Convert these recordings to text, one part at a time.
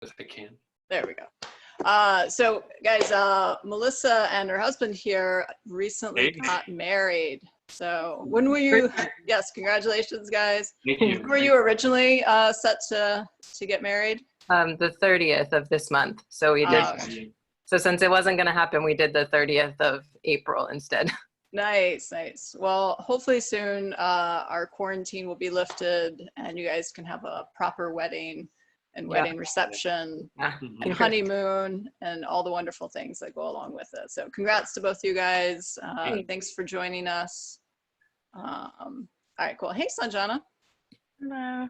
If I can. There we go. So guys, Melissa and her husband here recently got married. So when were you, yes, congratulations guys. Thank you. When were you originally set to get married? The 30th of this month. So we did, so since it wasn't gonna happen, we did the 30th of April instead. Nice, nice. Well, hopefully soon our quarantine will be lifted and you guys can have a proper wedding and wedding reception and honeymoon and all the wonderful things that go along with it. So congrats to both you guys. Thanks for joining us. All right, cool. Hey, Sanjana. Hello.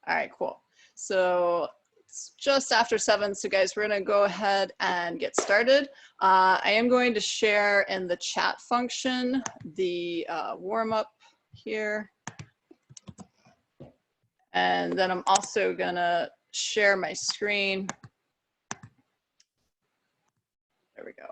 All right, cool. So it's just after 7. So guys, we're gonna go ahead and get started. I am going to share in the chat function the warm up here. And then I'm also gonna share my screen. There we go.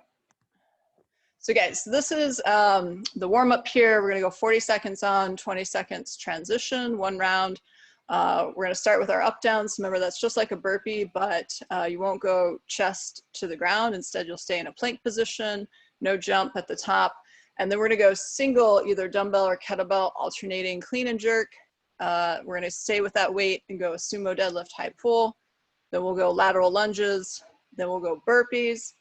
So guys, this is the warm up here. We're gonna go 40 seconds on, 20 seconds transition, 1 round. We're gonna start with our up downs. Remember, that's just like a burpee, but you won't go chest to the ground. Instead, you'll stay in a plank position, no jump at the top. And then we're gonna go single, either dumbbell or kettlebell, alternating clean and jerk. We're gonna stay with that weight and go a sumo deadlift high pull. Then we'll go lateral lunges. Then we'll go burpees.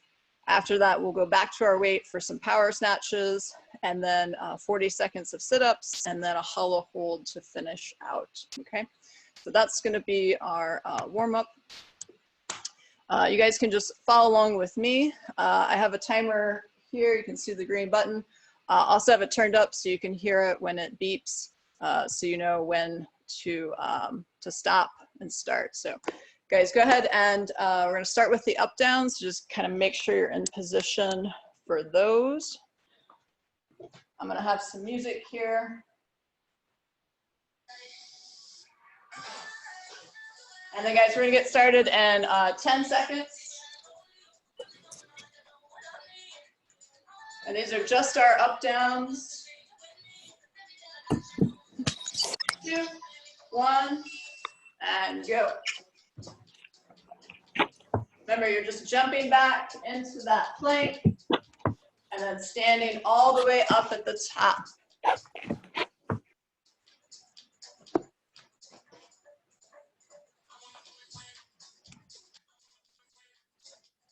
After that, we'll go back to our weight for some power snatches, and then 40 seconds of sit-ups, and then a hollow hold to finish out, okay? So that's gonna be our warm-up. You guys can just follow along with me. I have a timer here. You can see the green button. Also have it turned up so you can hear it when it beeps. So you know when to stop and start. So guys, go ahead and we're gonna start with the up downs. Just kind of make sure you're in position for those. I'm gonna have some music here. And then guys, we're gonna get started in 10 seconds. And these are just our up downs. 2, 1, and go. Remember, you're just jumping back into that plank and then standing all the way up at the top.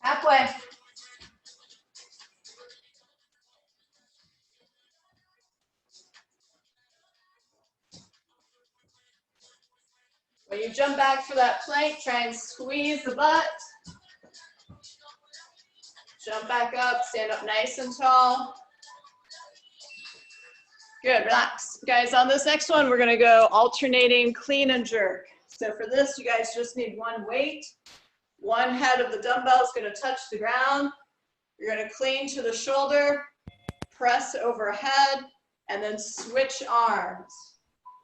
Halfway. When you jump back for that plank, try and squeeze the butt. Jump back up, stand up nice and tall. Good, relax. Guys, on this next one, we're gonna go alternating clean and jerk. So for this, you guys just need 1 weight. 1 head of the dumbbell is gonna touch the ground. You're gonna clean to the shoulder, press overhead, and then switch arms.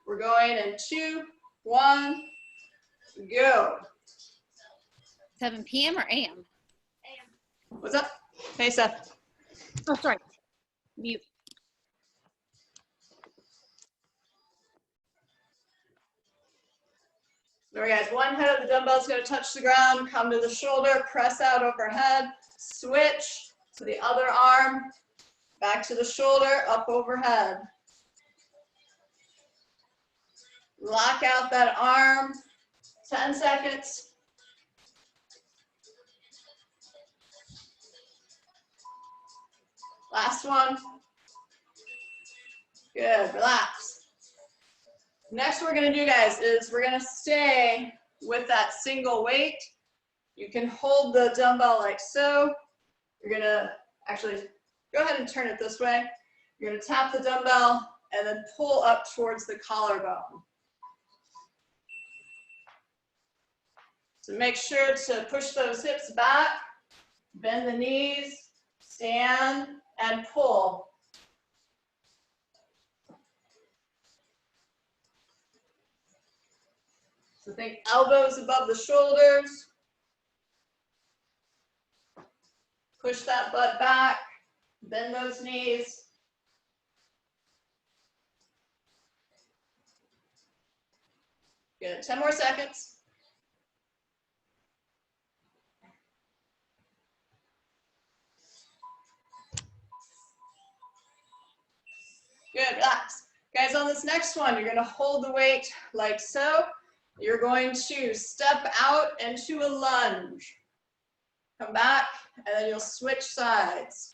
We're going in 2, 1, go. 7 p.m. or a.m.? What's up? Hey, Seth. Oh, sorry. Mute. All right, guys, 1 head of the dumbbell is going to touch the ground, come to the shoulder, press out overhead, switch to the other arm, back to the shoulder, up overhead. Lock out that arm, 10 seconds. Last one. Good, relax. Next we're gonna do, guys, is we're gonna stay with that single weight. You can hold the dumbbell like so. You're gonna actually go ahead and turn it this way. You're gonna tap the dumbbell and then pull up towards the collarbone. So make sure to push those hips back, bend the knees, stand, and pull. So think elbows above the shoulders. Push that butt back, bend those knees. Good, 10 more seconds. Guys, on this next one, you're gonna hold the weight like so. You're going to step out into a lunge. Come back, and then you'll switch sides.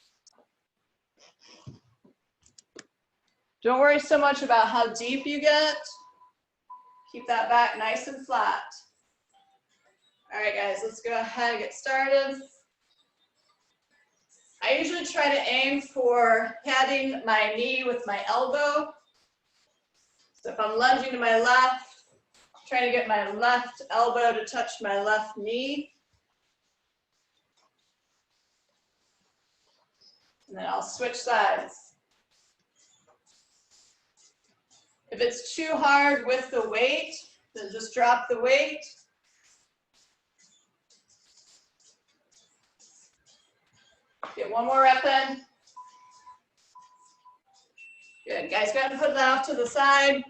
Don't worry so much about how deep you get. Keep that back nice and flat. All right, guys, let's go ahead and get started. I usually try to aim for patting my knee with my elbow. So if I'm lunging to my left, trying to get my left elbow to touch my left knee. And then I'll switch sides. If it's too hard with the weight, then just drop the weight. Get one more rep in. Good, guys, go ahead and put that off to the side.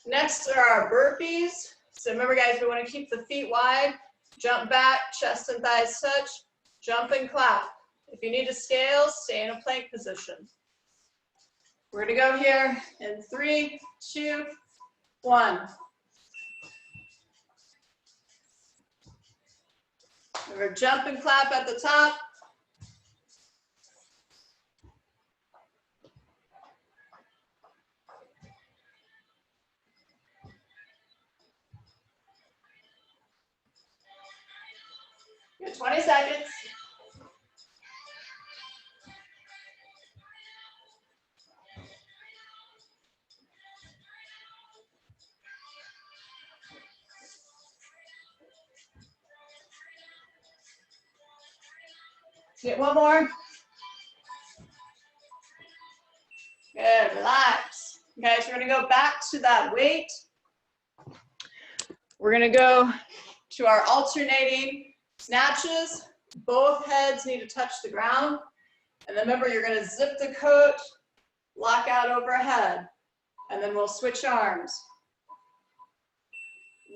Next are our burpees. So remember, guys, we want to keep the feet wide. Jump back, chest and thighs touch. Jump and clap. If you need to scale, stay in a plank position. We're going to go here in 3, 2, 1. Remember, jump and clap at the top. Good, 20 seconds. Get one more. Good, relax. Guys, we're gonna go back to that weight. We're gonna go to our alternating snatches. Both heads need to touch the ground. And then remember, you're gonna zip the coat, lock out overhead, and then we'll switch arms.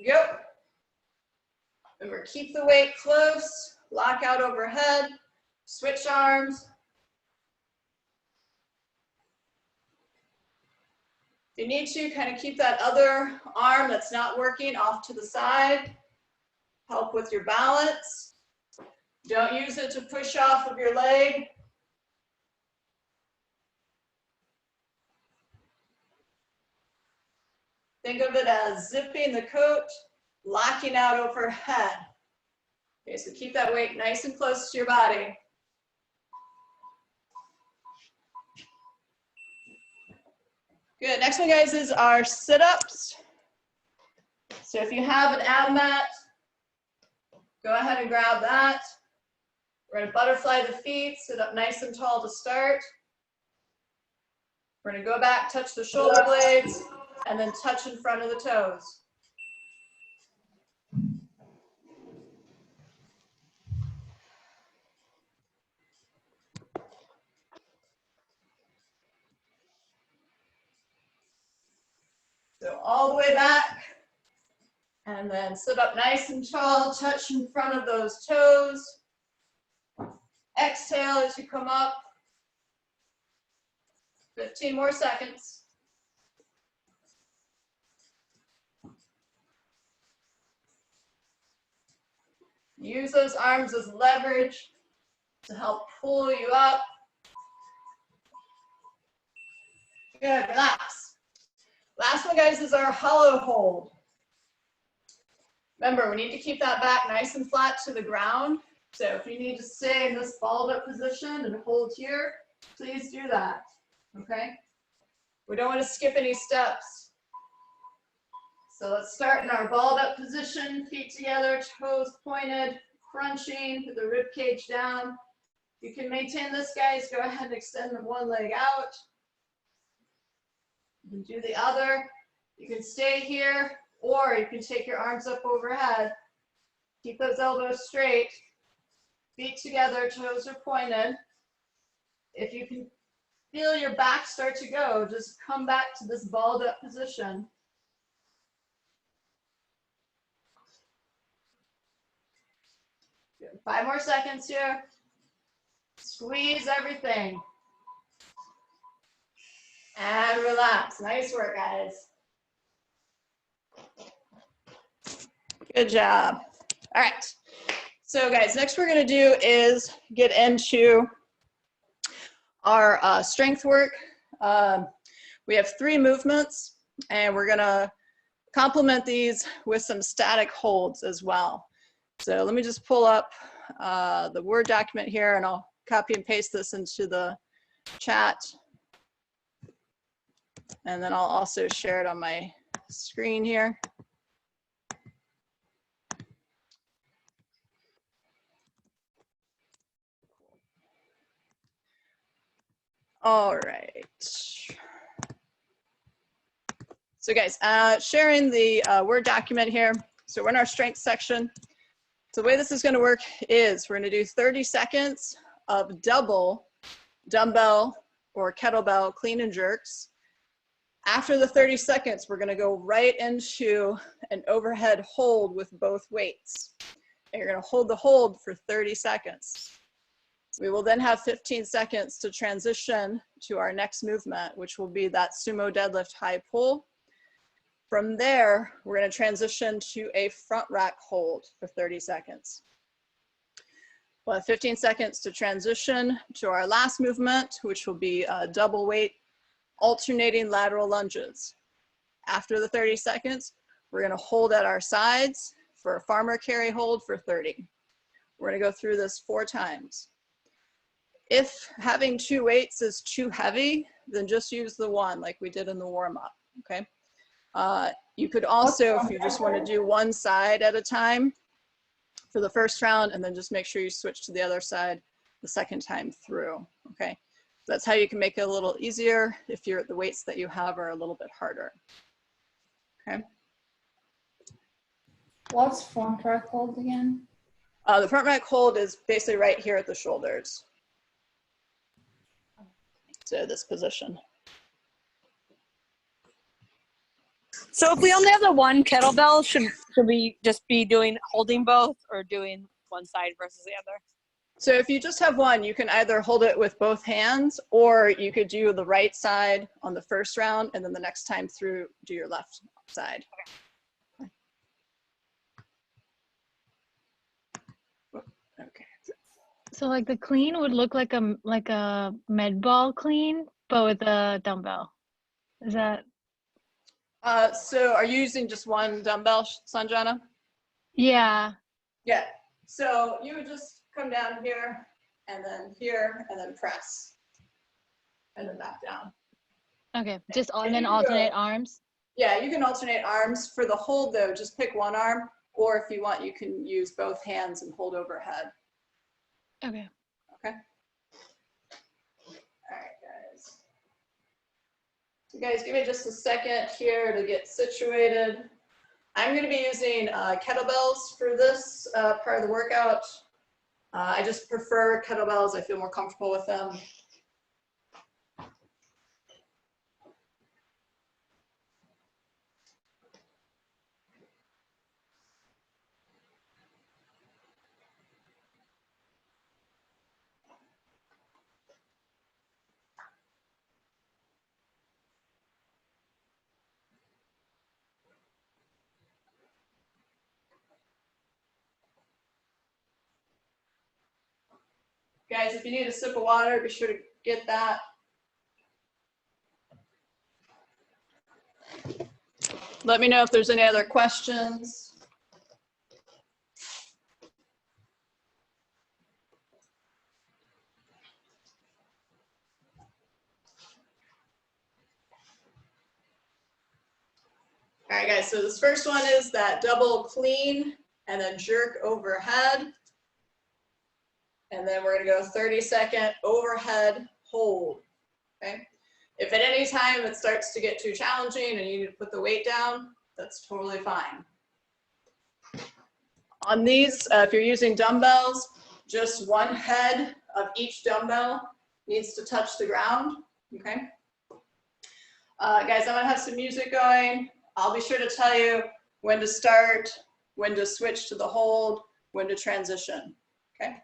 Go. Remember, keep the weight close, lock out overhead, switch arms. If you need to, kind of keep that other arm that's not working off to the side. Help with your balance. Don't use it to push off of your leg. Think of it as zipping the coat, locking out overhead. Okay, so keep that weight nice and close to your body. Good, next one, guys, is our sit-ups. So if you have an ab mat, go ahead and grab that. We're gonna butterfly the feet, sit up nice and tall to start. We're gonna go back, touch the shoulder blades, and then touch in front of the toes. So all the way back, and then sit up nice and tall, touch in front of those toes. Exhale as you come up. 15 more seconds. Use those arms as leverage to help pull you up. Good, relax. Last one, guys, is our hollow hold. Remember, we need to keep that back nice and flat to the ground. So if you need to stay in this balled up position and hold here, please do that, okay? We don't want to skip any steps. So let's start in our balled up position, feet together, toes pointed, crunching, put the rib cage down. You can maintain this, guys. Go ahead and extend the one leg out. You can do the other. You can stay here, or you can take your arms up overhead. Keep those elbows straight. Feet together, toes are pointed. If you can feel your back start to go, just come back to this balled up position. Good. 5 more seconds here. Squeeze everything. And relax. Nice work, guys. Good job. All right. So guys, next we're going to do is get into our strength work. We have 3 movements, and we're going to complement these with some static holds as well. So let me just pull up the Word document here, and I'll copy and paste this into the chat. And then I'll also share it on my screen here. All right. So guys, sharing the Word document here. So we're in our strength section. So the way this is going to work is we're going to do 30 seconds of double dumbbell or kettlebell clean and jerks. After the 30 seconds, we're going to go right into an overhead hold with both weights. And you're going to hold the hold for 30 seconds. We will then have 15 seconds to transition to our next movement, which will be that sumo deadlift high pull. From there, we're going to transition to a front rack hold for 30 seconds. We'll have 15 seconds to transition to our last movement, which will be double weight alternating lateral lunges. After the 30 seconds, we're going to hold at our sides for a farmer carry hold for 30. We're going to go through this 4 times. If having 2 weights is too heavy, then just use the 1 like we did in the warm-up, okay? You could also, if you just want to do one side at a time for the first round, and then just make sure you switch to the other side the second time through, okay? That's how you can make it a little easier if the weights that you have are a little bit harder, okay? What's front rack hold again? The front rack hold is basically right here at the shoulders. So this position. So if we only have the one kettlebell, should we just be holding both or doing one side versus the other? So if you just have one, you can either hold it with both hands, or you could do the right side on the first round, and then the next time through, do your left side. Okay. So like the clean would look like a med ball clean, but with a dumbbell. Is that? So are you using just one dumbbell, Sanjana? Yeah. Yeah. So you would just come down here, and then press, and then back down. Okay. Just and then alternate arms. Yeah, you can alternate arms. For the hold though, just pick one arm, or if you want, you can use both hands and hold overhead. Okay. Okay. All right, guys. So guys, give me just a second here to get situated. I'm going to be using kettlebells for this part of the workout. I just prefer kettlebells. I feel more comfortable with them. Guys, if you need a sip of water, be sure to get that. Let me know if there's any other questions. All right, guys, so this first one is that double clean and then jerk overhead. And then we're gonna go 30-second overhead hold, okay? If at any time it starts to get too challenging and you need to put the weight down, that's totally fine. On these, if you're using dumbbells, just one head of each dumbbell needs to touch the ground, okay? Guys, I'm gonna have some music going. I'll be sure to tell you when to start, when to switch to the hold, when to transition, okay?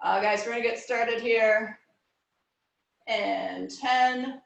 Guys, we're gonna get started here. and 10.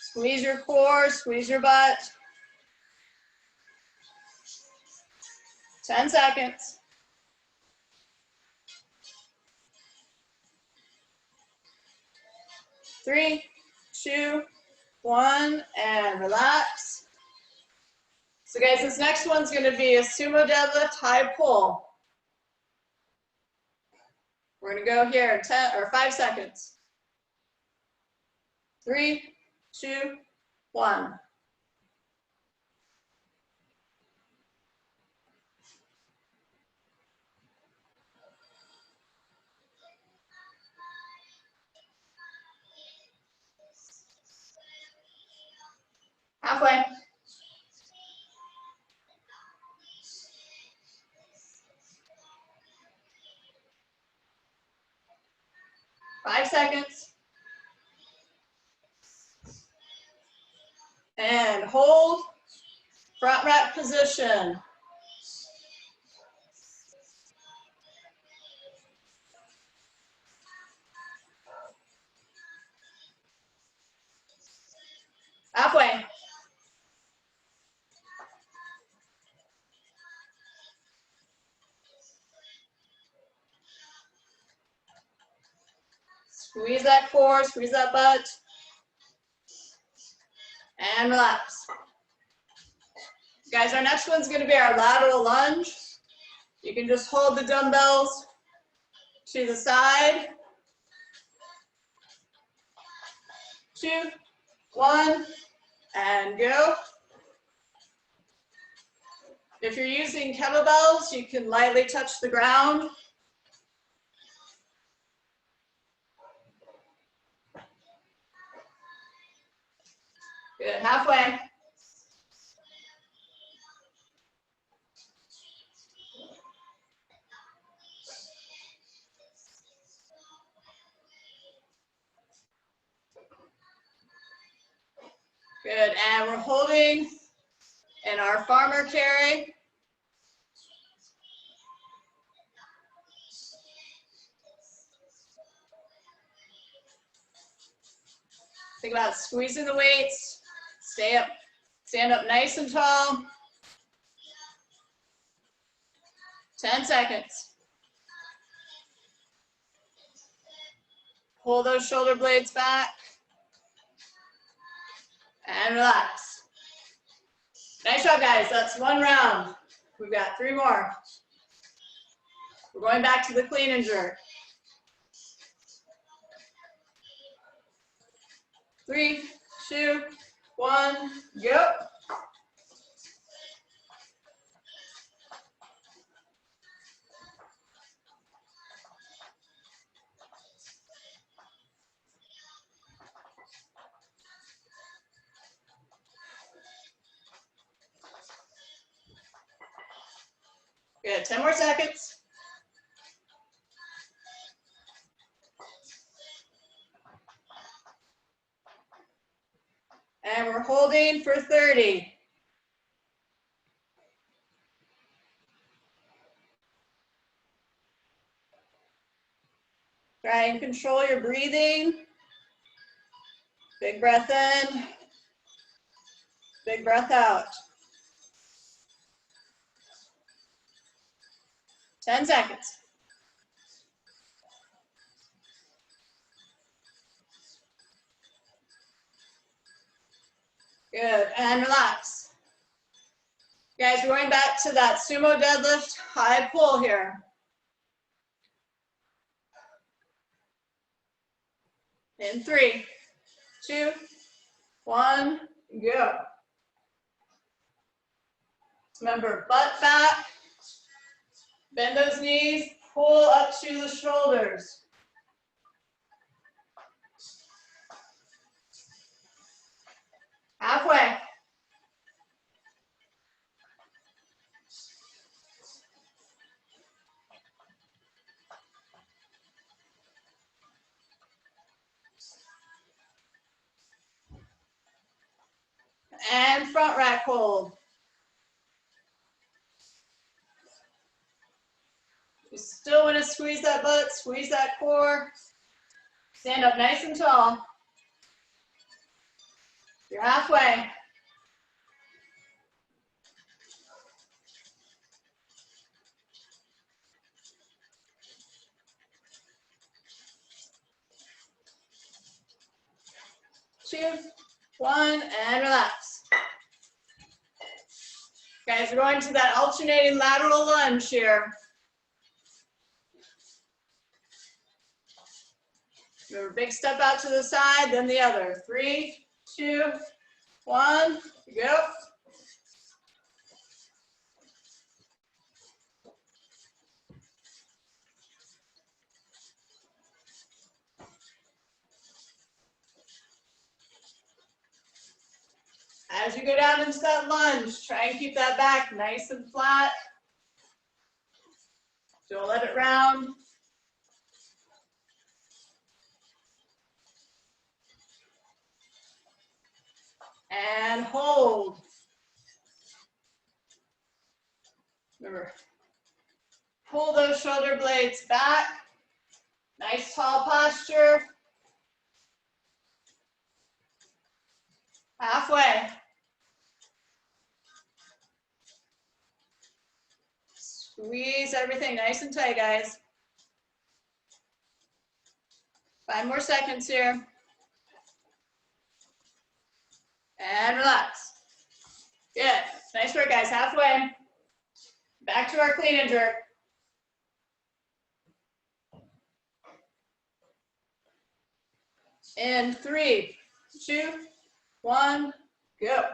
Squeeze your core, squeeze your butt. 10 seconds. 3, 2, 1, and relax. So guys, this next one's gonna be a sumo deadlift high pull. We're gonna go here in 10 or 5 seconds. 3, 2, 1. Halfway. 5 seconds. And hold. Front rack position. Halfway. Squeeze that core, squeeze that butt. And relax. Guys, our next one's gonna be our lateral lunge. You can just hold the dumbbells to the side. 2, 1, and go. If you're using kettlebells, you can lightly touch the ground. Good, halfway. Good, and we're holding in our farmer carry. Think about squeezing the weights. Stay up, stand up nice and tall. 10 seconds. Pull those shoulder blades back. And relax. Nice job, guys. That's 1 round. We've got 3 more. We're going back to the clean and jerk. 3, 2, 1, go. Good, 10 more seconds. And we're holding for 30. Try and control your breathing. Big breath in, big breath out. 10 seconds. Good, and relax. Guys, we're going back to that sumo deadlift high pull here. In 3, 2, 1, go. Remember, butt back, bend those knees, pull up to the shoulders. Halfway. And front rack hold. You still want to squeeze that butt, squeeze that core. Stand up nice and tall. You're halfway. Two, 1, and relax. Guys, we're going to that alternating lateral lunge here. Remember, big step out to the side, then the other. 3, 2, 1, go. As you go down into that lunge, try and keep that back nice and flat. Don't let it round. And hold. Remember, pull those shoulder blades back. Nice tall posture. Halfway. Squeeze everything nice and tight, guys. 5 more seconds here. And relax. Good. Nice work, guys. Halfway. Back to our clean and jerk. In 3, 2, 1, go.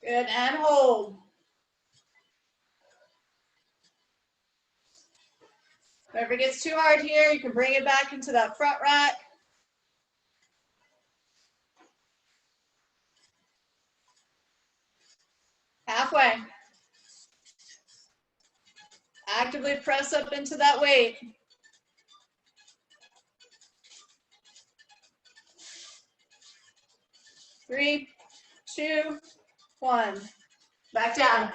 Good, and hold. If it gets too hard here, you can bring it back into that front rack. Halfway. Actively press up into that weight. 3, 2, 1. Back down.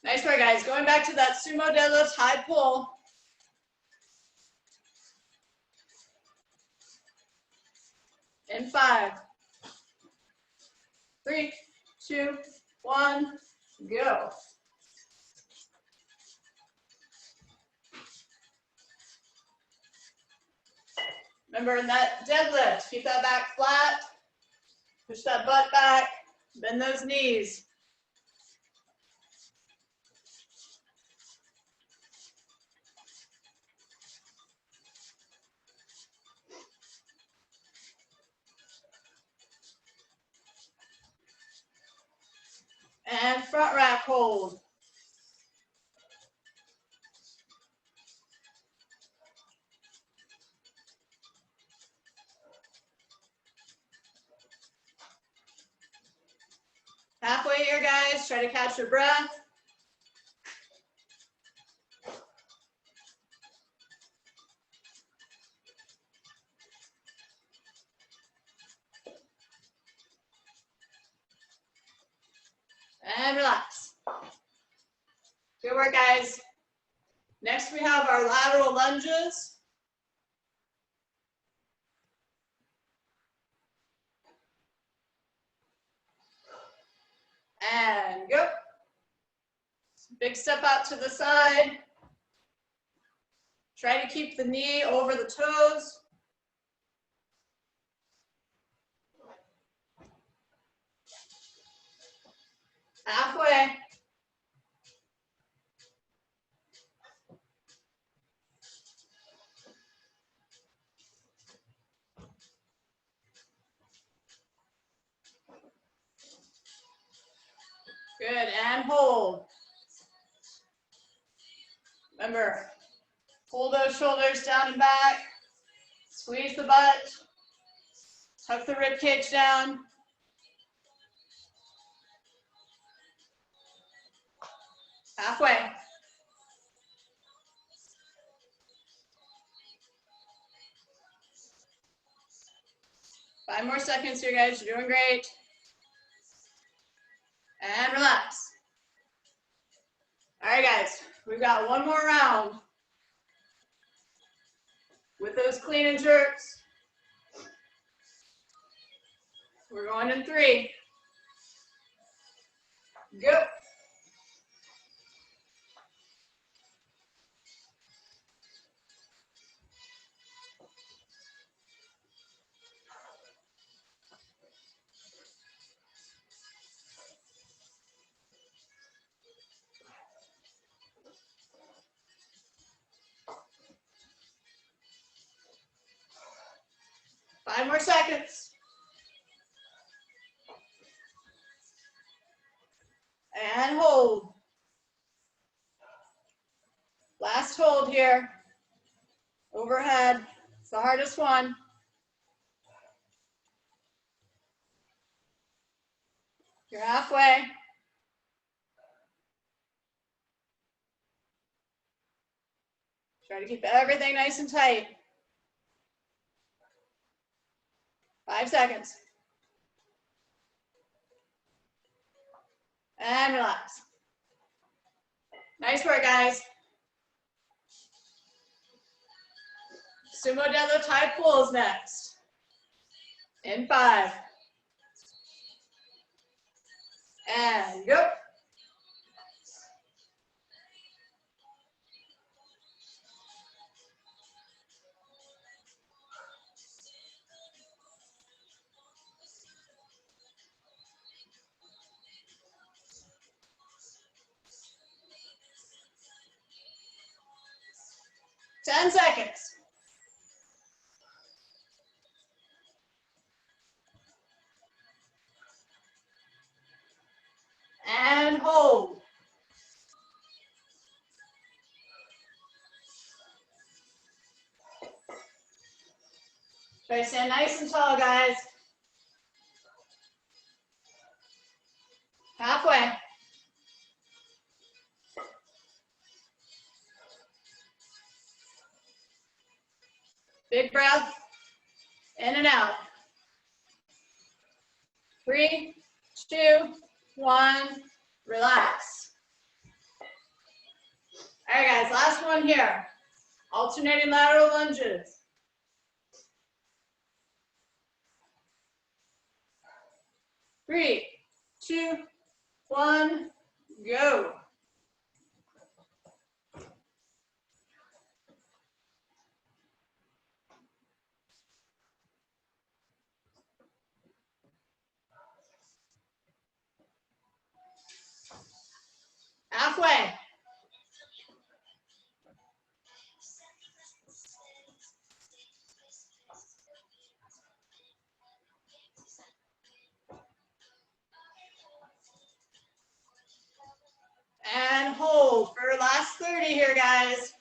Nice work, guys. Going back to that sumo deadlift high pull. In 5, 3, 2, 1, go. Remember, in that deadlift, keep that back flat. Push that butt back. Bend those knees. And front rack hold. Halfway here, guys. Try to catch your breath. And relax. Go Good work, guys. Next, we have our lateral lunges. And go. Big step out to the side. Try to keep the knee over the toes. Halfway. Good, and hold. Remember, pull those shoulders down and back. Squeeze the butt. Tuck the rib cage down. Halfway. Five more seconds here, guys. You're doing great. And relax. All right, guys. We've got one more round with those clean and jerks. We're going in 3. Go. Five more seconds. And hold. Last hold here. Overhead. It's the hardest one. You're halfway. Try to keep everything nice and tight. 5 seconds. And relax. Nice work, guys. Sumo deadlift high pulls next. In 5. And go. Ten seconds. And hold. Try to stand nice and tall, guys. Halfway. Big breath. In and out. 3, 2, 1. Relax. All right, guys, last one here. Alternating lateral lunges. 3, 2, 1, go. Halfway. And hold for last 30 here, guys.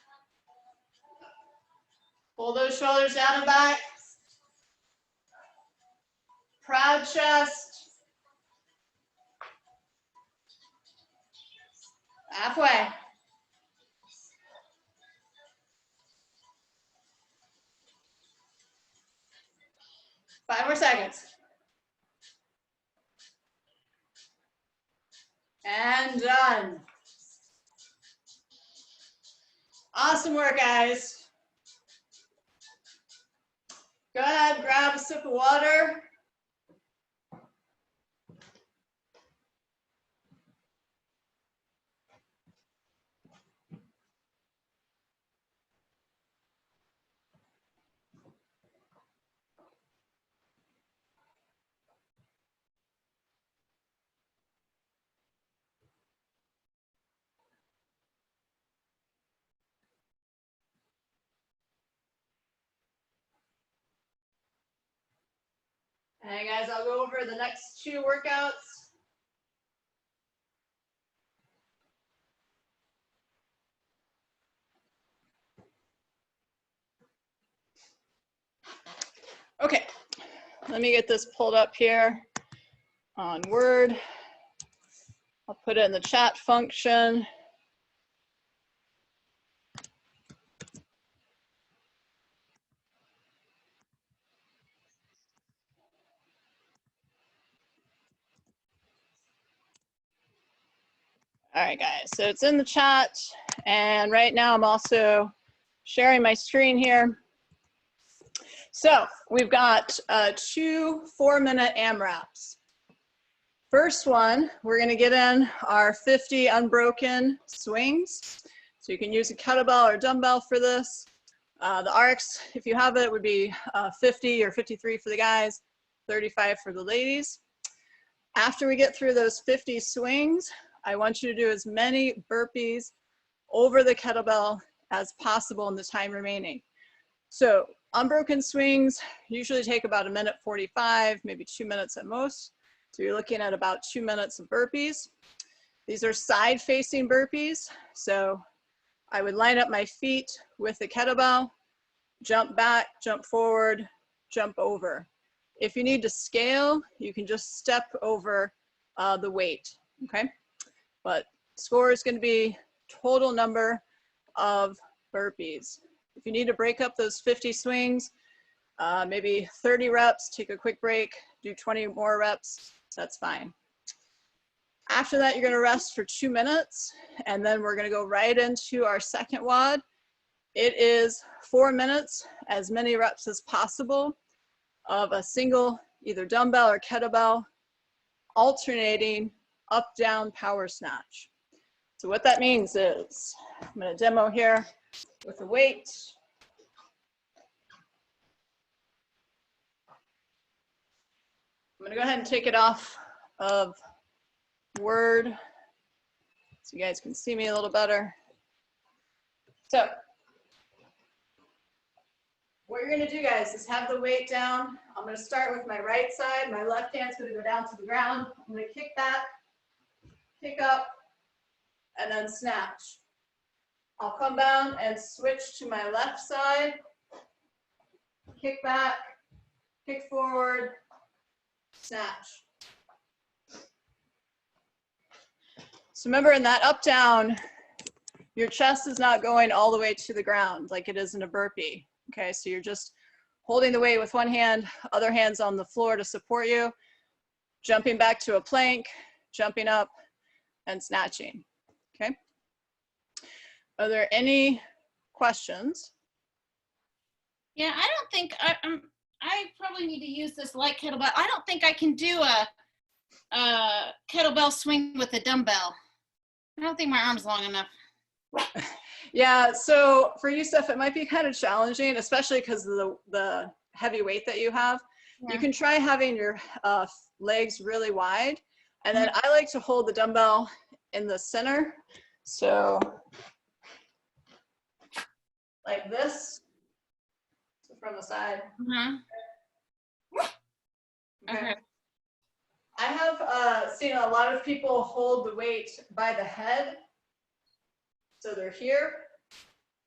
Pull those shoulders down and back. Proud chest. Halfway. Five more seconds. And done. Awesome work, guys. Go ahead, grab a sip of water. And guys, I'll go over the next 2 workouts. Okay, let me get this pulled up here on Word. I'll put it in the chat function. All right, guys, so it's in the chat. And right now I'm also sharing my screen here. So we've got 2 4-minute AMRAPs. First one, we're gonna get in our 50 unbroken swings. So you can use a kettlebell or dumbbell for this. The RX, if you have it, would be 50 or 53 for the guys, 35 for the ladies. After we get through those 50 swings, I want you to do as many burpees over the kettlebell as possible in the time remaining. So unbroken swings usually take about 1:45, maybe 2 minutes at most. So you're looking at about 2 minutes of burpees. These are side-facing burpees. So I would line up my feet with the kettlebell, jump back, jump forward, jump over. If you need to scale, you can just step over the weight, okay? But score is going to be total number of burpees. If you need to break up those 50 swings, maybe 30 reps, take a quick break, do 20 more reps, that's fine. After that, you're going to rest for 2 minutes, and then we're going to go right into our second WOD. It is 4 minutes, as many reps as possible of a single either dumbbell or kettlebell, alternating up-down power snatch. So what that means is, I'm going to demo here with a weight. I'm going to go ahead and take it off of Word so you guys can see me a little better. So what you're going to do, guys, is have the weight down. I'm going to start with my right side. My left hand's going to go down to the ground. I'm going to kick back, kick up, and then snatch. I'll come down and switch to my left side, kick back, kick forward, snatch. So remember, in that up down, your chest is not going all the way to the ground like it is in a burpee. Okay, so you're just holding the weight with one hand, other hand's on the floor to support you, jumping back to a plank, jumping up, and snatching. Okay. Are there any questions? Yeah, I don't think I probably need to use this light kettlebell. I don't think I can do a kettlebell swing with a dumbbell. I don't think my arm's long enough. Yeah, so for you, Steph, it might be kind of challenging, especially because of the heavy weight that you have. Yeah. You can try having your legs really wide, and then I like to hold the dumbbell in the center. So like this, so from the side. Okay. I have seen a lot of people hold the weight by the head. So they're here.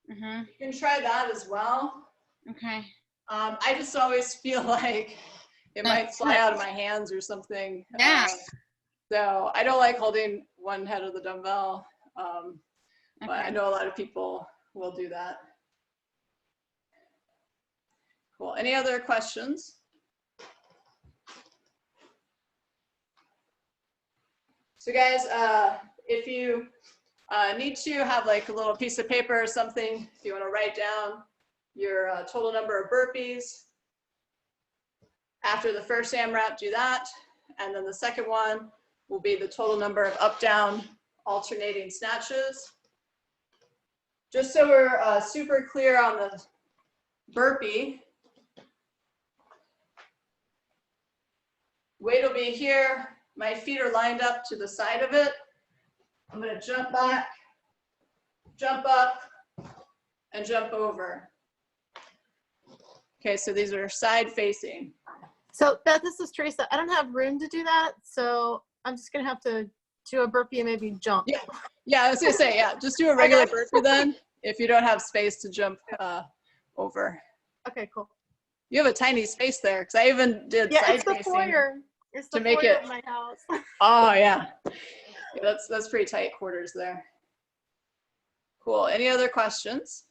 You can try that as well. Okay. I just always feel like it might fly out of my hands or something. Yeah. So I don't like holding one head of the dumbbell. But I know a lot of people will do that. Cool. Any other questions? So guys, if you Need to have like a little piece of paper or something if you want to write down your total number of burpees. After the first AMRAP, do that. And then the second one will be the total number of up-down alternating snatches. Just so we're super clear on the burpee, weight will be here. My feet are lined up to the side of it. I'm going to jump back, jump up, and jump over. Okay, so these are side facing. So Beth, this is Teresa. I don't have room to do that, so I'm just gonna have to do a burpee and maybe jump. Yeah, I was gonna say, yeah, just do a regular burpee then, if you don't have space to jump over. Okay, cool. You have a tiny space there, because I even did Yeah, side it's the facing foyer. It's the to make foyer it- of my house. Oh yeah. Yeah, that's pretty tight quarters there. Cool. Any other questions?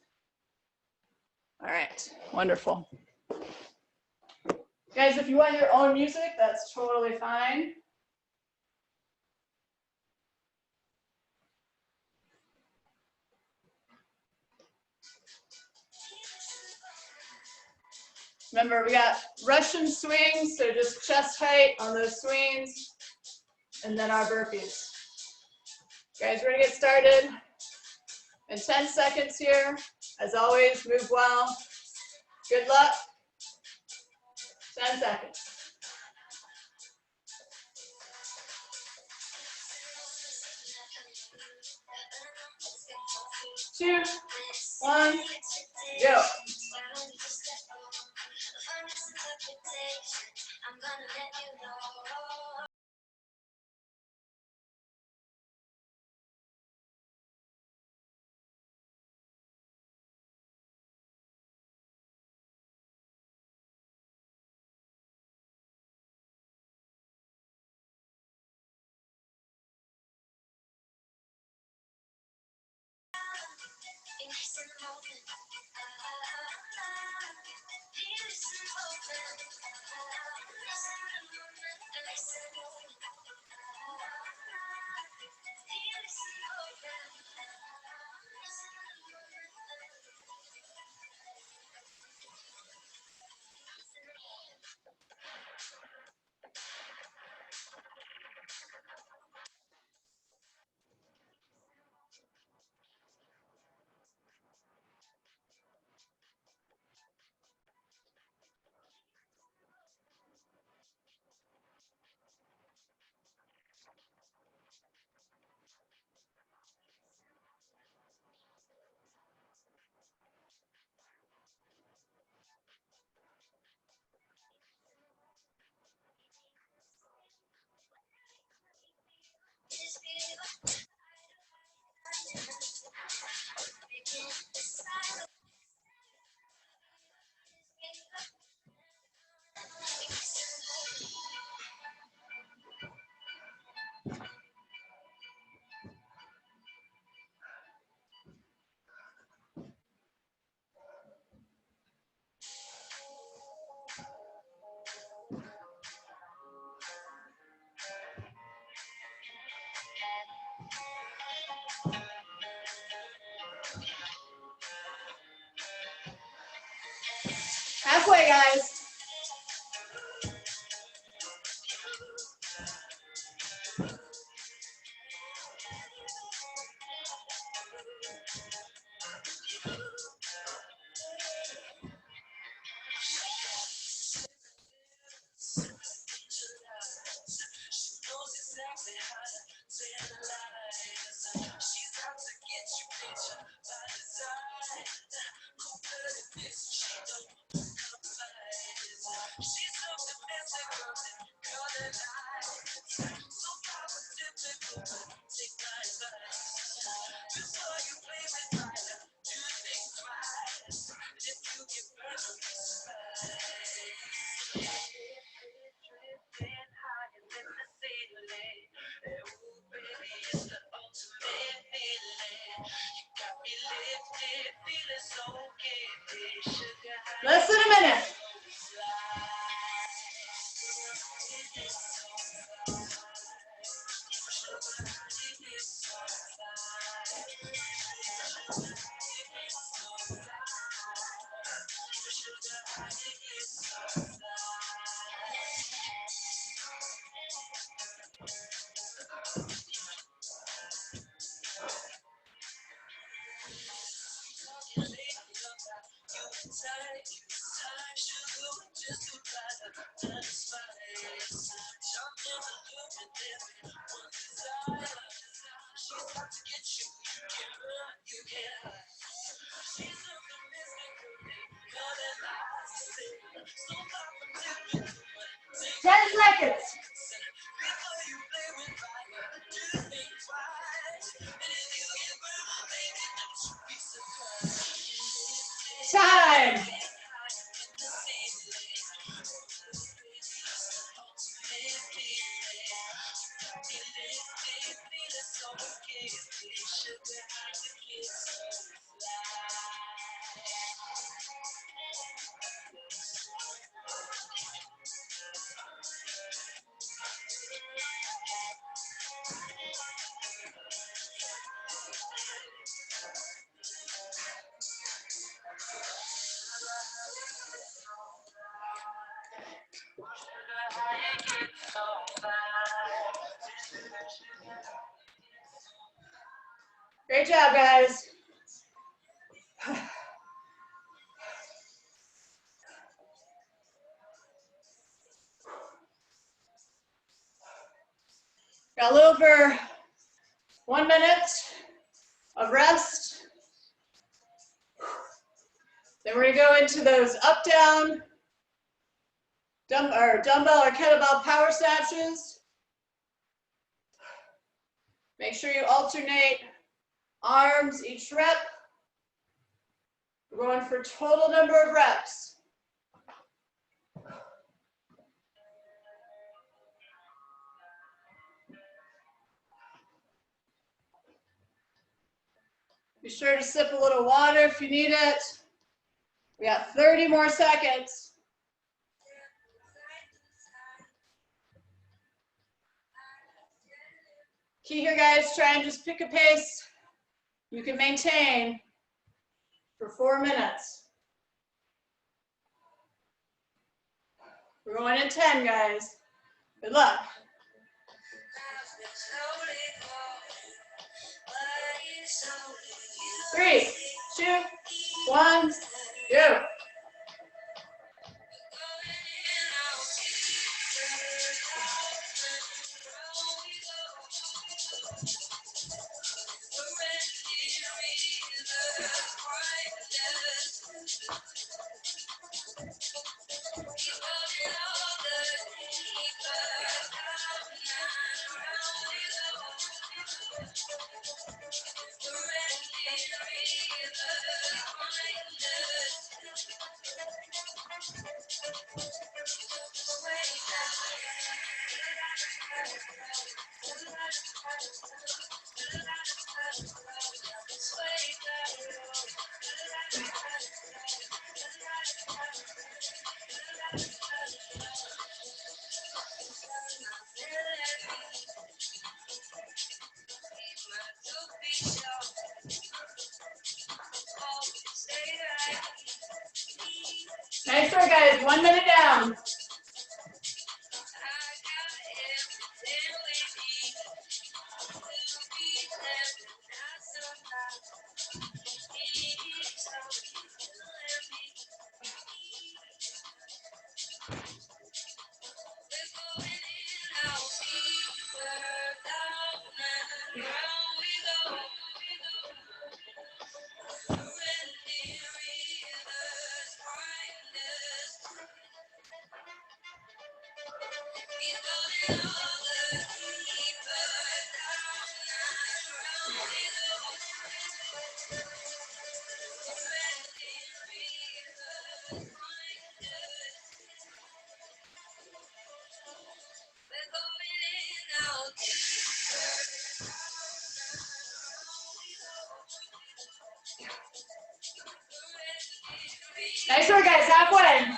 All right, wonderful. Guys, if you want your own music, that's totally fine. Remember, we got Russian swings, so just chest height on those swings, and then our burpees. Guys, we're gonna get started in 10 seconds here. As always, move well. Good luck. 10 seconds. 2, 1, go. Halfway, guys. Time. Great job, guys. Got a little over 1 minute of rest. Then we're gonna go into those up, down, dumbbell or kettlebell power snatches. Make sure you alternate arms each rep. We're going for total number of reps. Be sure to sip a little water if you need it. We got 30 more seconds. Key here, guys, try and just pick a pace you can maintain for 4 minutes. We're going in 10, guys. Good luck. 3, 2, 1, go. Nice work, guys. 1 minute down. Nice work, guys. Halfway.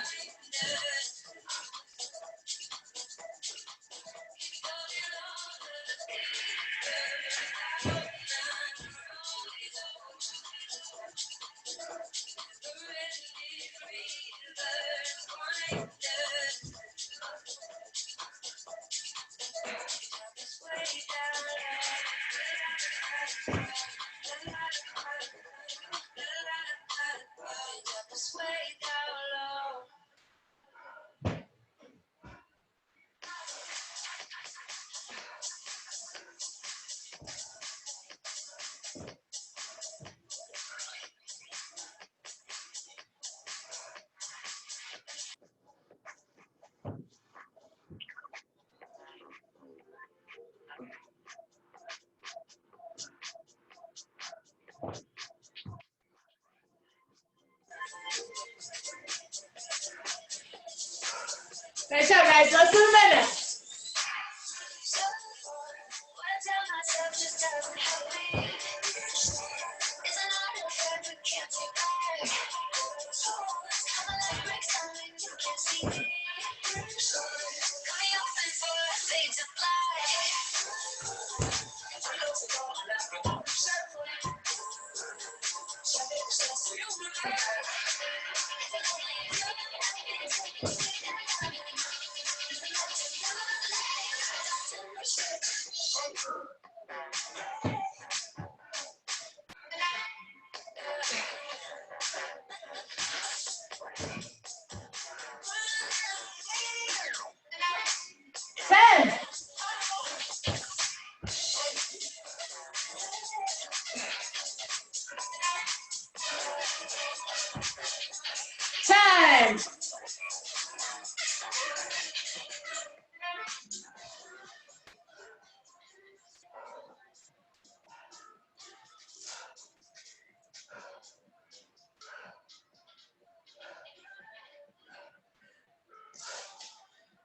Time.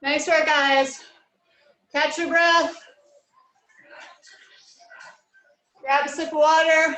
Nice work, guys. Catch your breath. Grab a sip of water.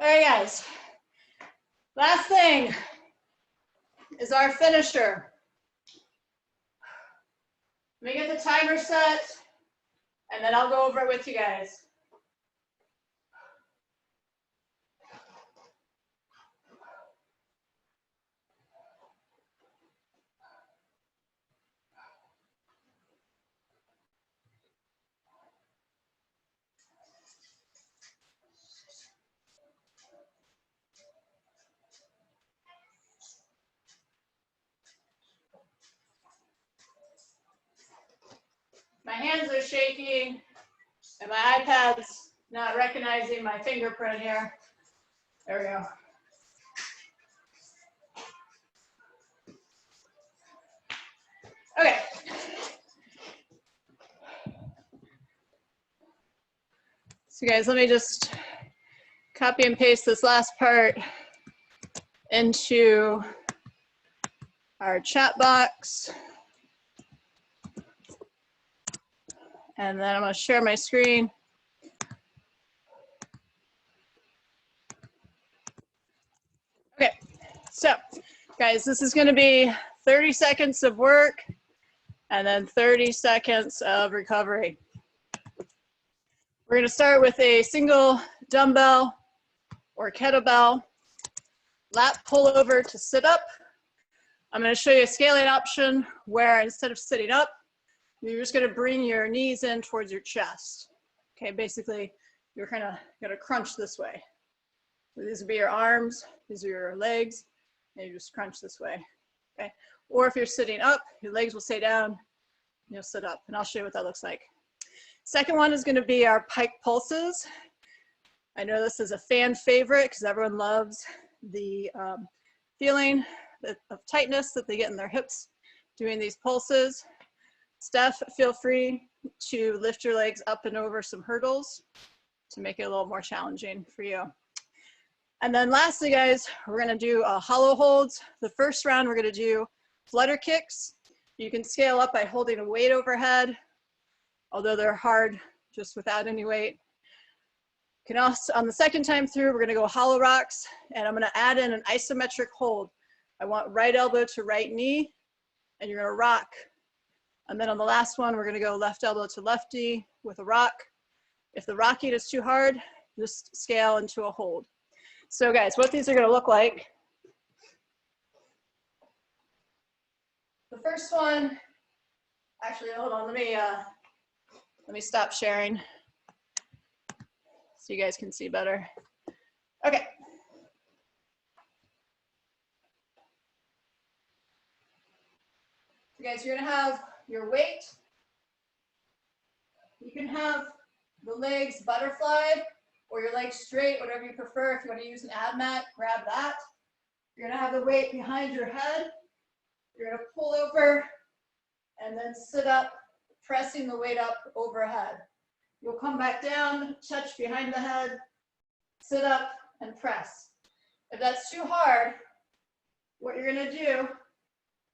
All right, guys. Last thing is our finisher. Let me get the timer set, and then I'll go over it with you guys. My hands are shaking, and my iPad's not recognizing my fingerprint here. There we go. Okay. So guys, let me just copy and paste this last part into our chat box. And then I'm going to share my screen. Okay, so guys, this is going to be 30 seconds of work and then 30 seconds of recovery. We're going to start with a single dumbbell or kettlebell, lat pull over to sit up. I'm going to show you a scaling option where instead of sitting up, you're just going to bring your knees in towards your chest. Okay, basically, you're kind of going to crunch this way. So these would be your arms, these are your legs, and you just crunch this way. Okay, or if you're sitting up, your legs will stay down, you'll sit up, and I'll show you what that looks like. Second one is going to be our pike pulses. I know this is a fan favorite because everyone loves the feeling of tightness that they get in their hips doing these pulses. Steph, feel free to lift your legs up and over some hurdles to make it a little more challenging for you. And then lastly, guys, we're gonna do hollow holds. The first round, we're gonna do flutter kicks. You can scale up by holding a weight overhead, although they're hard just without any weight. You can also, on the second time through, we're gonna go hollow rocks, and I'm gonna add in an isometric hold. I want right elbow to right knee, and you're gonna rock. And then on the last one, we're gonna go left elbow to left knee with a rock. If the rocking is too hard, just scale into a hold. So guys, what these are gonna look like. The first one, actually, hold on, let me stop sharing so you guys can see better. Okay. So guys, you're gonna have your weight You can have the legs butterfly or your legs straight, whatever you prefer. If you want to use an ab mat, grab that. You're gonna have the weight behind your head. You're gonna pull over and then sit up, pressing the weight up overhead. You'll come back down, touch behind the head, sit up and press. If that's too hard, what you're gonna do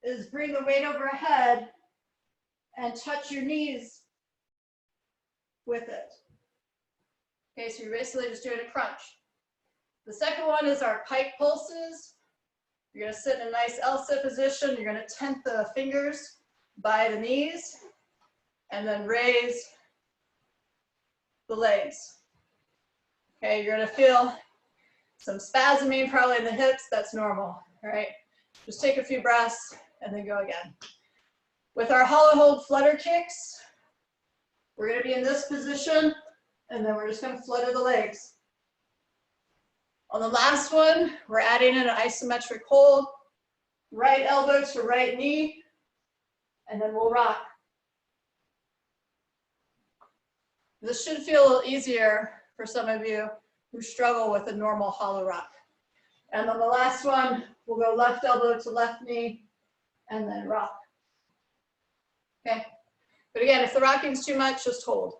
is bring the weight overhead and touch your knees with it. Okay, so you're basically just doing a crunch. The second one is our pike pulses. You're gonna sit in a nice L-sit position. You're gonna tent the fingers by the knees and then raise the legs. Okay, you're gonna feel some spasming probably in the hips. That's normal, all right? Just take a few breaths and then go again. With our hollow hold flutter kicks, we're gonna be in this position and then we're just gonna flutter the legs. On the last one, we're adding in an isometric hold, right elbow to right knee, and then we'll rock. This should feel a little easier for some of you who struggle with a normal hollow rock. And on the last one, we'll go left elbow to left knee, and then rock. Okay, but again, if the rocking's too much, just hold.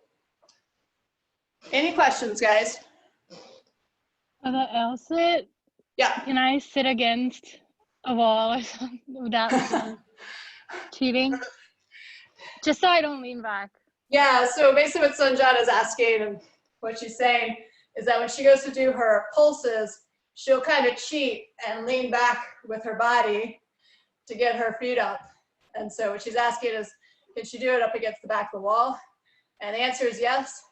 Any questions, guys? For the L-sit, Yeah. can I sit against a wall or something without cheating? Just so I don't lean back. Yeah, so basically what Sanjana is asking and what she's saying is that when she goes to do her pulses, she'll kind of cheat and lean back with her body to get her feet up. And so what she's asking is, can she do it up against the back of the wall? And the answer is yes.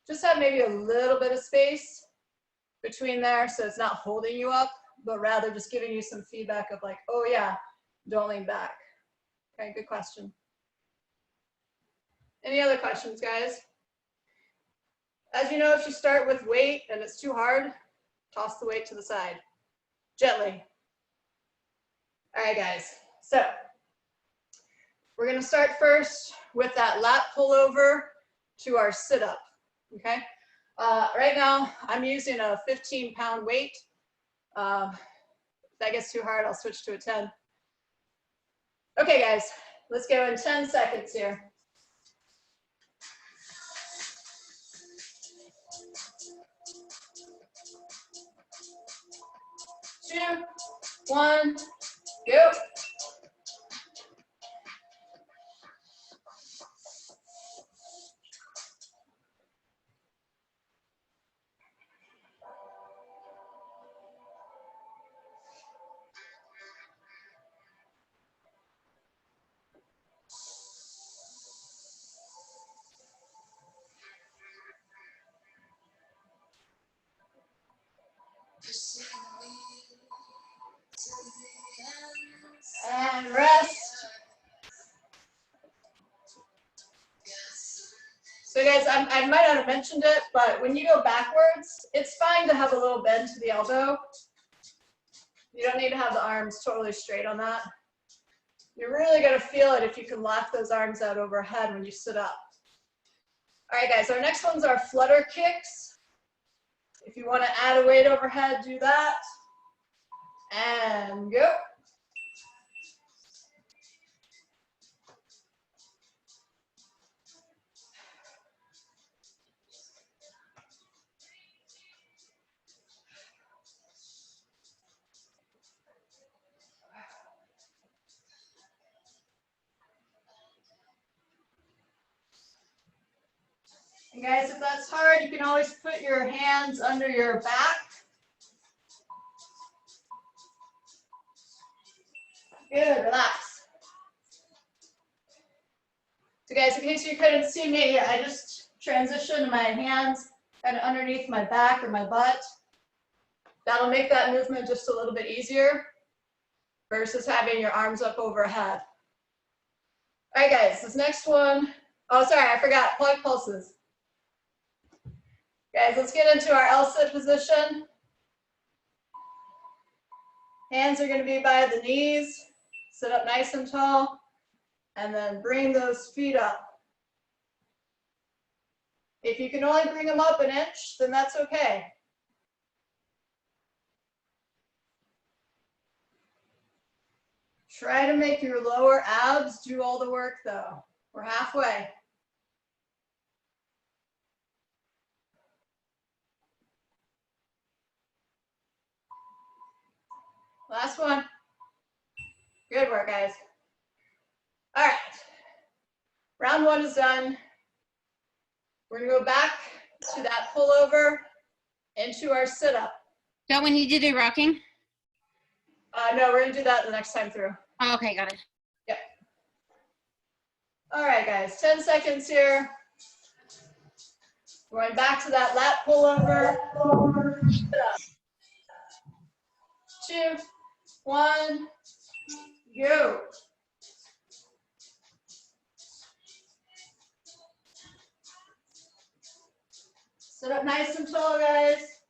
Just have maybe a little bit of space between there so it's not holding you up, but rather just giving you some feedback of like, oh yeah, don't lean back. Okay, good question. Any other questions, guys? As you know, if you start with weight and it's too hard, toss the weight to the side, gently. All right, guys, so we're gonna start first with that lat pullover to our sit-up, okay? Right now, I'm using a 15-pound weight. If that gets too hard, I'll switch to a 10. Okay, guys, let's go in 10 seconds here. 2, 1, go. And rest. So guys, I might not have mentioned it, but when you go backwards, it's fine to have a little bend to the elbow. You don't need to have the arms totally straight on that. You're really gonna feel it if you can lock those arms out overhead when you sit up. All right, guys, our next ones are flutter kicks. If you wanna add a weight overhead, do that. And go. And guys, if that's hard, you can always put your hands under your back. Good, relax. So guys, in case you couldn't see me, I just transitioned my hands kind of underneath my back or my butt. That'll make that movement just a little bit easier versus having your arms up overhead. All right, guys, this next one, oh, sorry, I forgot, plug pulses. Guys, let's get into our L-sit position. Hands are gonna be by the knees. Sit up nice and tall, and then bring those feet up. If you can only bring them up an inch, then that's okay. Try to make your lower abs do all the work though. We're halfway. Last one. Good work, guys. All right. Round one is done. We're gonna go back to that pullover into our sit-up. Don't we need to do rocking? No, we're gonna do that the next time through. Oh, okay, got it. Yep. All right, guys, 10 seconds here. We're going back to that lat pullover. 2, 1, go. Sit up nice and tall, guys.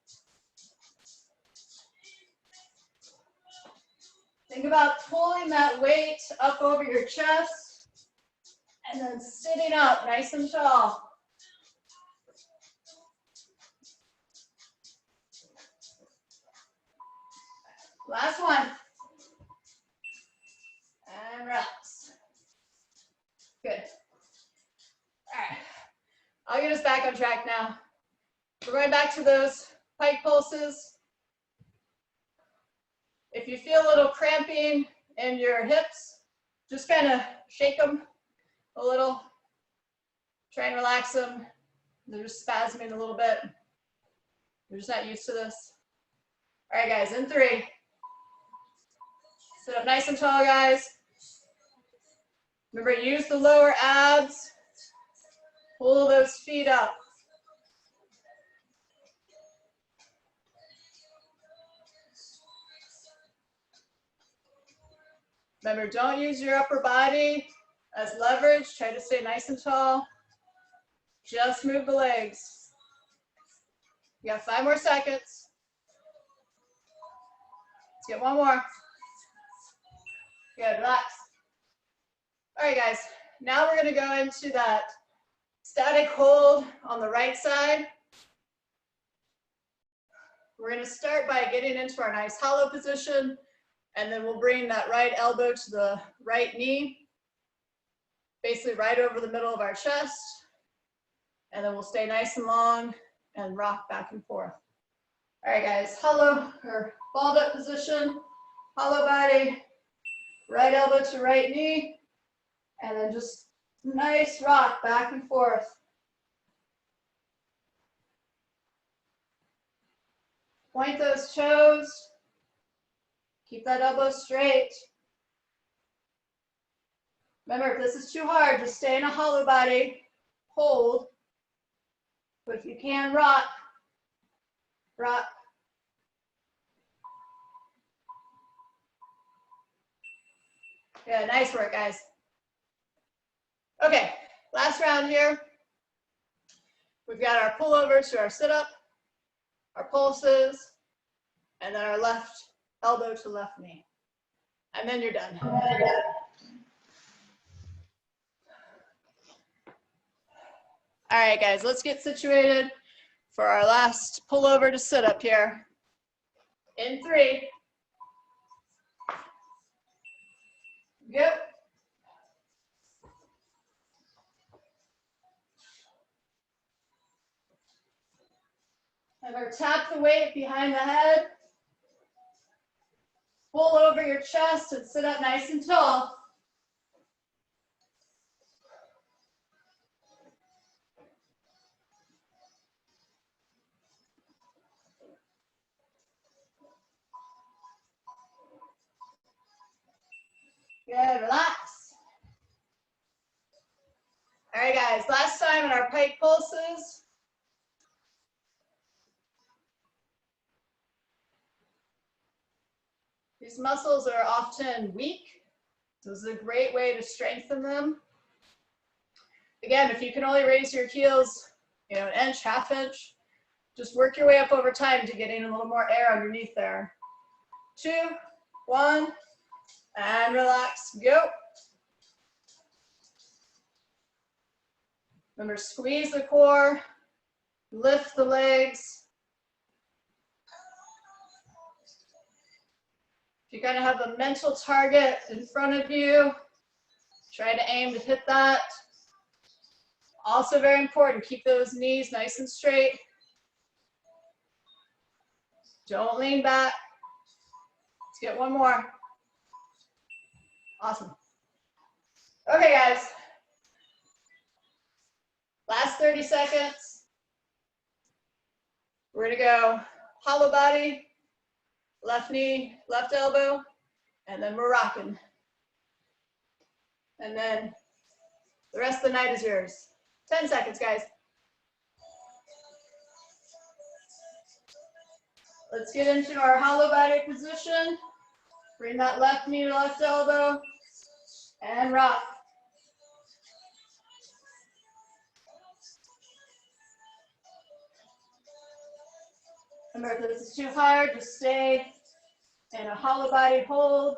Think about pulling that weight up over your chest and then sitting up nice and tall. Last one. And relax. Good. All right. I'll get us back on track now. We're going back to those pike pulses. If you feel a little cramping in your hips, just kind of shake them a little. Try and relax them. They're just spasming a little bit. You're just not used to this. All right, guys, in 3. Sit up nice and tall, guys. Remember, use the lower abs. Pull those feet up. Remember, don't use your upper body as leverage. Try to stay nice and tall. Just move the legs. You got 5 more seconds. Let's get one more. Good, relax. All right, guys. Now we're gonna go into that static hold on the right side. We're gonna start by getting into our nice hollow position, and then we'll bring that right elbow to the right knee, basically right over the middle of our chest. And then we'll stay nice and long and rock back and forth. All right, guys, hollow or balled up position, hollow body, right elbow to right knee, and then just nice rock back and forth. Point those toes. Keep that elbow straight. Remember, if this is too hard, just stay in a hollow body, hold. But if you can, rock, rock. Yeah, nice work, guys. Okay, last round here. We've got our pullover to our sit-up, our pulses, and then our left elbow to left knee. And then you're done. All right, guys, let's get situated for our last pullover to sit up here. In 3. Go. Remember, tap the weight behind the head. Pull over your chest and sit up nice and tall. Good, relax. All right, guys, last time in our pike pulses. These muscles are often weak. This is a great way to strengthen them. Again, if you can only raise your heels, an inch, half inch, just work your way up over time to getting a little more air underneath there. 2, 1, and relax, go. Remember, squeeze the core, Lift the legs. If you kind of have a mental target in front of you, try to aim to hit that. Also very important, keep those knees nice and straight. Don't lean back. Let's get one more. Awesome. Okay, guys. Last 30 seconds. We're gonna go hollow body, left knee, left elbow, and then we're rocking. And then the rest of the night is yours. 10 seconds, guys. Let's get into our hollow body position. Bring that left knee to left elbow and rock. Remember, if this is too hard, just stay in a hollow body hold.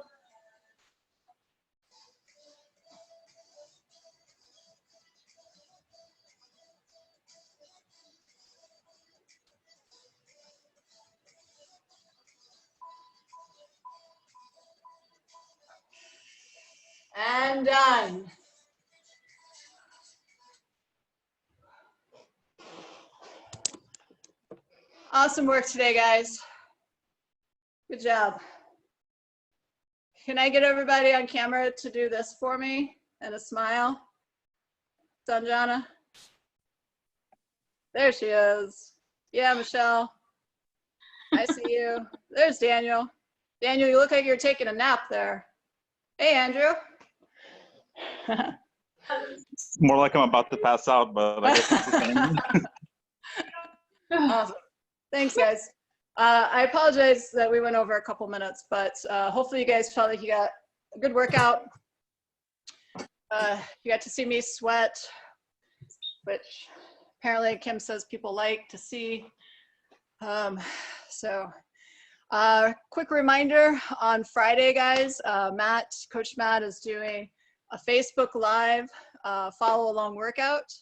And done. Awesome work today, guys. Good job. Can I get everybody on camera to do this for me and a smile? Sanjana? There she is. Yeah, Michelle. I see you. There's Daniel. Daniel, you look like you're taking a nap there. Hey, Andrew. More like I'm about to pass out, but I guess it's the same. Awesome. Thanks, guys. I apologize that we went over a couple minutes, but hopefully you guys felt like you got a good workout. You got to see me sweat, which apparently Kim says people like to see. Quick reminder, on Friday, guys, Coach Matt is doing a Facebook Live follow along workout.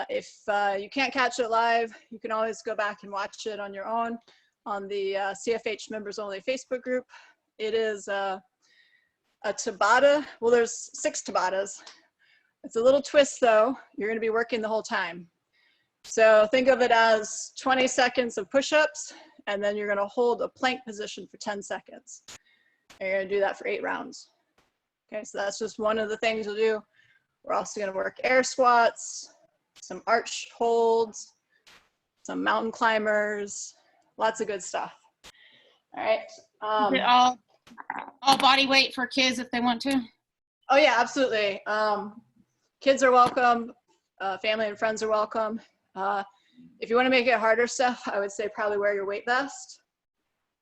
If you can't catch it live, you can always go back and watch it on your own on the CFH members only Facebook group. It is a Tabata. Well, there's 6 Tabatas. It's a little twist though. You're gonna be working the whole time. So think of it as 20 seconds of push-ups, and then you're gonna hold a plank position for 10 seconds. And you're gonna do that for 8 rounds. Okay, so that's just one of the things we'll do. We're also gonna work air squats, some arch holds, some mountain climbers, lots of good stuff. All right. Is it all body weight for kids if they want to? Oh yeah, absolutely. Kids are welcome. Family and friends are welcome. If you want to make it harder stuff, I would say probably wear your weight vest.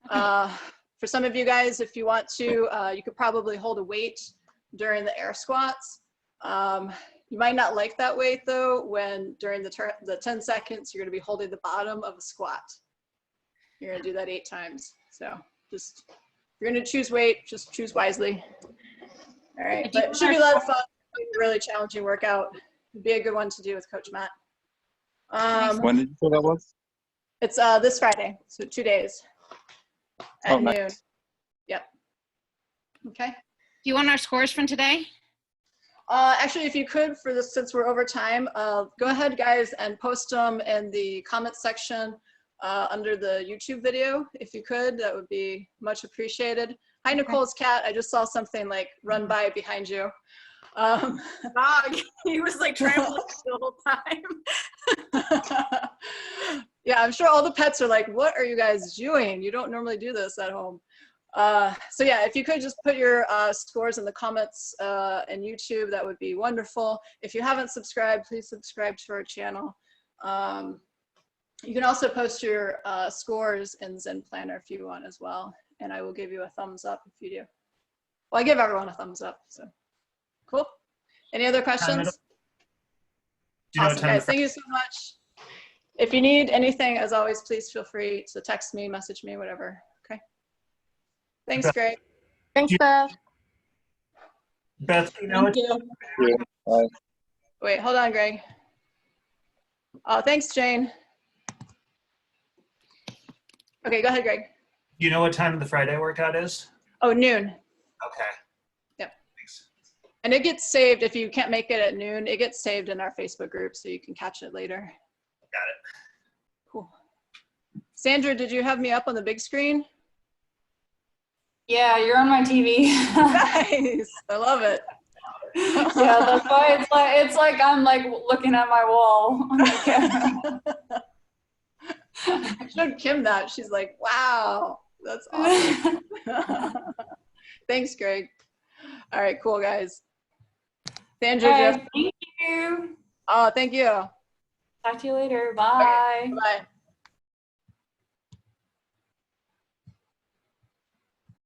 For some of you guys, if you want to, you could probably hold a weight during the air squats. You might not like that weight though, when during the 10 seconds, you're gonna be holding the bottom of a squat. You're gonna do that 8 times. So just, if you're gonna choose weight, just choose wisely. All right, but it should be a lot of fun. It's a really challenging workout. It'd be a good one to do with Coach Matt. When did you say that was? It's this Friday, so 2 days at noon. Nice. Yep. Okay. Do you want our scores from today? Actually, if you could, for this, since we're over time, go ahead, guys, and post them in the comments section under the YouTube video. If you could, that would be much appreciated. Hi, Nicole's cat. I just saw something like run by behind you. Dog. He was like trying to look the whole time. Yeah, I'm sure all the pets are like, what are you guys doing? You don't normally do this at home. So yeah, if you could just put your scores in the comments and YouTube, that would be wonderful. If you haven't subscribed, please subscribe to our channel. You can also post your scores in Zen Planner if you want as well, and I will give you a thumbs up if you do. Well, I give everyone a thumbs up, so cool. Any other questions? Awesome, guys, thank you so much. If you need anything, as always, please feel free to text me, message me, whatever. Okay. Thanks, Greg. Thanks, Beth. Beth, you know, Thank you. Bye. Wait, hold on, Greg. Oh, thanks, Jane. Okay, go ahead, Greg. Do you know what time the Friday workout is? Oh, noon. Okay. Yep. Thanks. And it gets saved, if you can't make it at noon, it gets saved in our Facebook group so you can catch it later. Got it. Cool. Sandra, did you have me up on the big screen? Yeah, you're on my TV. Nice, I love it. Yeah, that's why it's like I'm like looking at my wall on the camera. I showed Kim that. She's like, wow, that's awesome. Thanks, Greg. All right, cool, guys. Sandra, Okay, Jeff. thank you. Oh, thank you. Talk to you later. Bye. Okay, bye.